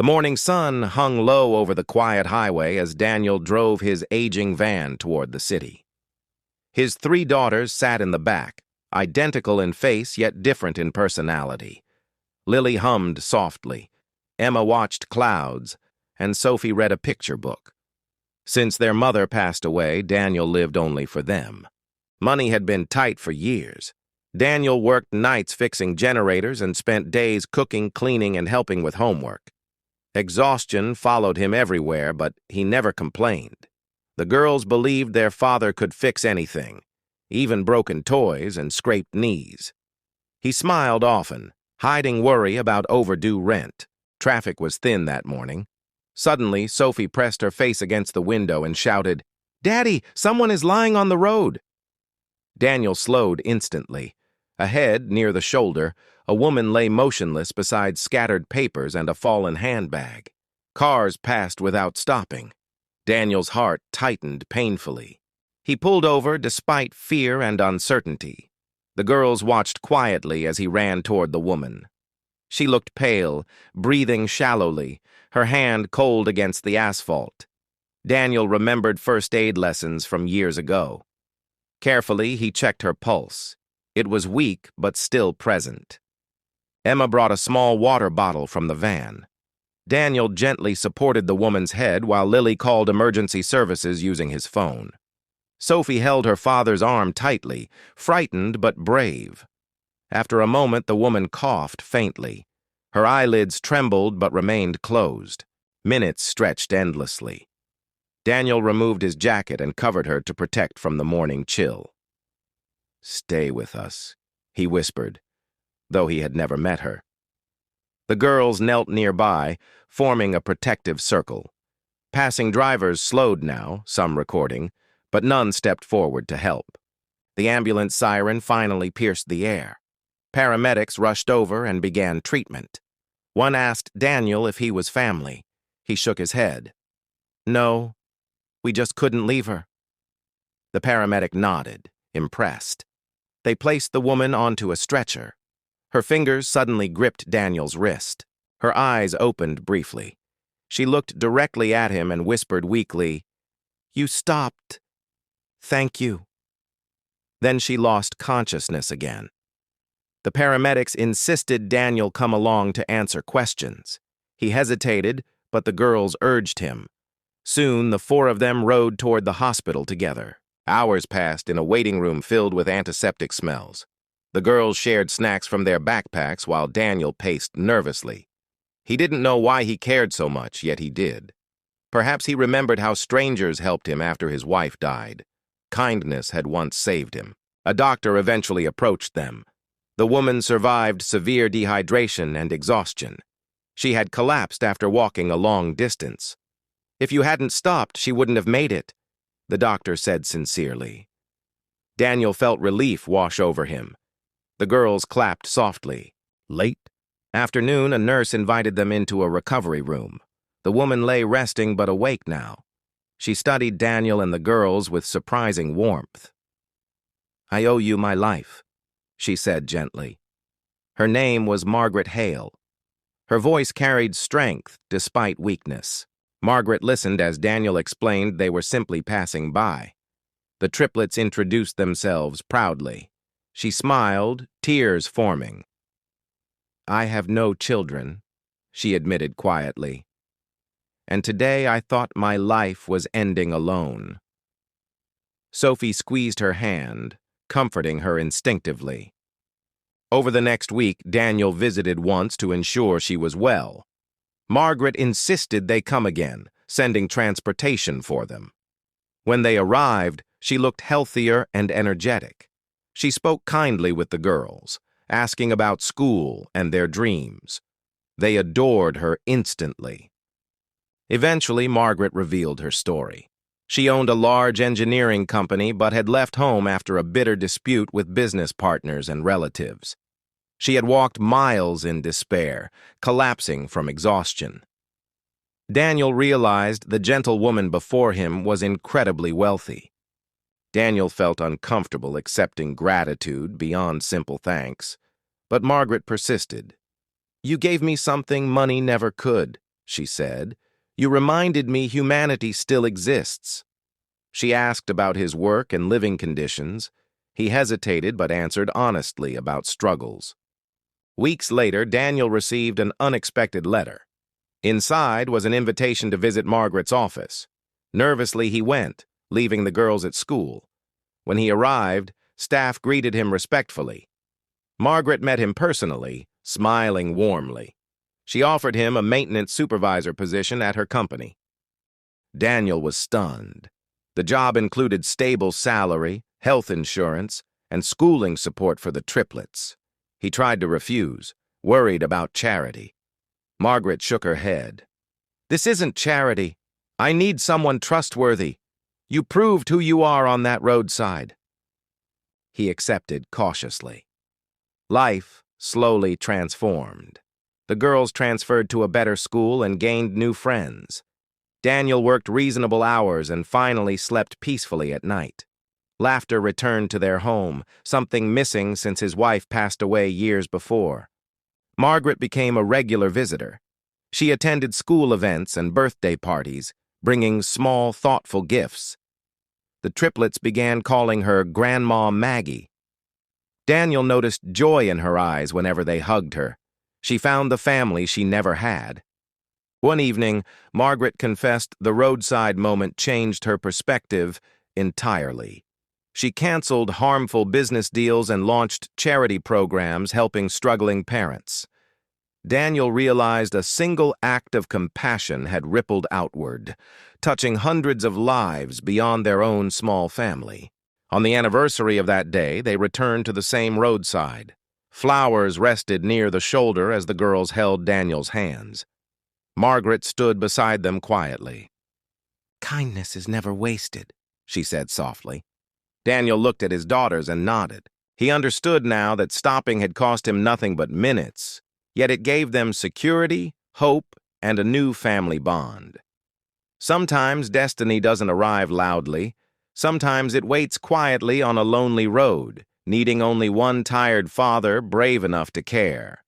The morning sun hung low over the quiet highway as Daniel drove his aging van toward the city. His 3 daughters sat in the back, identical in face yet different in personality. Lily hummed softly, Emma watched clouds, and Sophie read a picture book. Since their mother passed away, Daniel lived only for them. Money had been tight for years. Daniel worked nights fixing generators and spent days cooking, cleaning, and helping with homework. Exhaustion followed him everywhere, but he never complained. The girls believed their father could fix anything, even broken toys and scraped knees. He smiled often, hiding worry about overdue rent. Traffic was thin that morning. Suddenly, Sophie pressed her face against the window and shouted, "Daddy, someone is lying on the road!" Daniel slowed instantly. Ahead, near the shoulder, a woman lay motionless beside scattered papers and a fallen handbag. Cars passed without stopping. Daniel's heart tightened painfully. He pulled over despite fear and uncertainty. The girls watched quietly as he ran toward the woman. She looked pale, breathing shallowly, her hand cold against the asphalt. Daniel remembered first aid lessons from years ago. Carefully, he checked her pulse. It was weak, but still present. Emma brought a small water bottle from the van. Daniel gently supported the woman's head while Lily called emergency services using his phone. Sophie held her father's arm tightly, frightened but brave. After a moment, the woman coughed faintly. Her eyelids trembled but remained closed. Minutes stretched endlessly. Daniel removed his jacket and covered her to protect from the morning chill. "Stay with us," he whispered, though he had never met her. The girls knelt nearby, forming a protective circle. Passing drivers slowed now, some recording, but none stepped forward to help. The ambulance siren finally pierced the air. Paramedics rushed over and began treatment. One asked Daniel if he was family. He shook his head. "No, we just couldn't leave her." The paramedic nodded, impressed. They placed the woman onto a stretcher. Her fingers suddenly gripped Daniel's wrist. Her eyes opened briefly. She looked directly at him and whispered weakly, "You stopped. Thank you." Then she lost consciousness again. The paramedics insisted Daniel come along to answer questions. He hesitated, but the girls urged him. Soon, the 4 of them rode toward the hospital together. Hours passed in a waiting room filled with antiseptic smells. The girls shared snacks from their backpacks while Daniel paced nervously. He didn't know why he cared so much, yet he did. Perhaps he remembered how strangers helped him after his wife died. Kindness had once saved him. A doctor eventually approached them. The woman survived severe dehydration and exhaustion. She had collapsed after walking a long distance. "If you hadn't stopped, she wouldn't have made it," the doctor said sincerely. Daniel felt relief wash over him. The girls clapped softly. Late afternoon, a nurse invited them into a recovery room. The woman lay resting but awake now. She studied Daniel and the girls with surprising warmth. "I owe you my life," she said gently. Her name was Margaret Hale. Her voice carried strength despite weakness. Margaret listened as Daniel explained they were simply passing by. The triplets introduced themselves proudly. She smiled, tears forming. "I have no children," she admitted quietly. "And today I thought my life was ending alone." Sophie squeezed her hand, comforting her instinctively. Over the next week, Daniel visited once to ensure she was well. Margaret insisted they come again, sending transportation for them. When they arrived, she looked healthier and energetic. She spoke kindly with the girls, asking about school and their dreams. They adored her instantly. Eventually, Margaret revealed her story. She owned a large engineering company but had left home after a bitter dispute with business partners and relatives. She had walked miles in despair, collapsing from exhaustion. Daniel realized the gentlewoman before him was incredibly wealthy. Daniel felt uncomfortable accepting gratitude beyond simple thanks, but Margaret persisted. "You gave me something money never could," she said. "You reminded me humanity still exists." She asked about his work and living conditions. He hesitated but answered honestly about struggles. Weeks later, Daniel received an unexpected letter. Inside was an invitation to visit Margaret's office. Nervously, he went, leaving the girls at school. When he arrived, staff greeted him respectfully. Margaret met him personally, smiling warmly. She offered him a maintenance supervisor position at her company. Daniel was stunned. The job included stable salary, health insurance, and schooling support for the triplets. He tried to refuse, worried about charity. Margaret shook her head. "This isn't charity. I need someone trustworthy. You proved who you are on that roadside." He accepted cautiously. Life slowly transformed. The girls transferred to a better school and gained new friends. Daniel worked reasonable hours and finally slept peacefully at night. Laughter returned to their home, something missing since his wife passed away years before. Margaret became a regular visitor. She attended school events and birthday parties, bringing small, thoughtful gifts. The triplets began calling her Grandma Maggie. Daniel noticed joy in her eyes whenever they hugged her. She found the family she never had. One evening, Margaret confessed the roadside moment changed her perspective entirely. She canceled harmful business deals and launched charity programs helping struggling parents. Daniel realized a single act of compassion had rippled outward, touching hundreds of lives beyond their own small family. On the anniversary of that day, they returned to the same roadside. Flowers rested near the shoulder as the girls held Daniel's hands. Margaret stood beside them quietly. "Kindness is never wasted," she said softly. Daniel looked at his daughters and nodded. He understood now that stopping had cost him nothing but minutes, yet it gave them security, hope, and a new family bond. Sometimes destiny doesn't arrive loudly. Sometimes it waits quietly on a lonely road, needing only one tired father brave enough to care.